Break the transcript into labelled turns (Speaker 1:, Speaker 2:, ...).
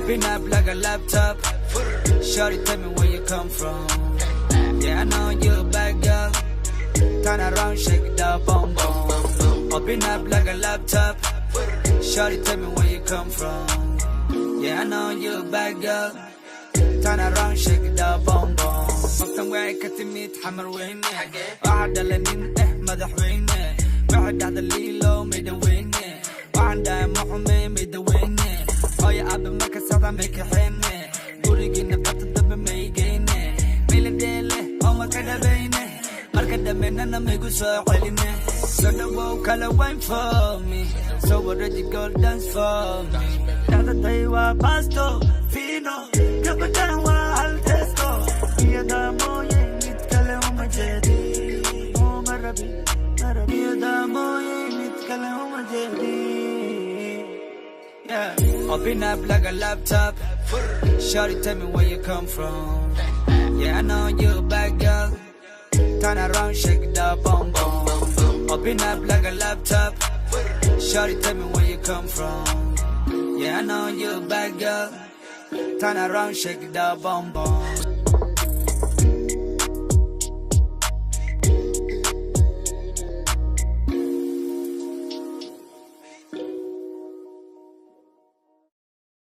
Speaker 1: Open up like a laptop. Shorty, tell me where you come from. Yeah, I know you're a bad girl. Turn around, shake it up, boom, boom. Open up like a laptop. Shorty, tell me where you come from. Yeah, I know you're a bad girl. Turn around, shake it up, boom, boom. مفتن وعي كتمي تحمر ويني واحد لنين مدح ويني واحد هذا الليلو ميدويني واحد محمي ميدويني يا أبي ما كسرت عمك حيني قولي نقطة الدب ميجيني ميل ديلي أو ما كده بيني مركز دمنا أنا ميقول ساحليني So the world color wine for me So what did you go dance for me Dada taiwa pasto fino Kapatan wa al testo Iyada mo yengit kale umajedi Oh marabi marabi Iyada mo yengit kale umajedi Yeah Open up like a laptop Shorty tell me where you come from Yeah I know you're a bad girl Turn around shake it up boom boom Open up like a laptop Shorty tell me where you come from Yeah I know you're a bad girl Turn around shake it up boom boom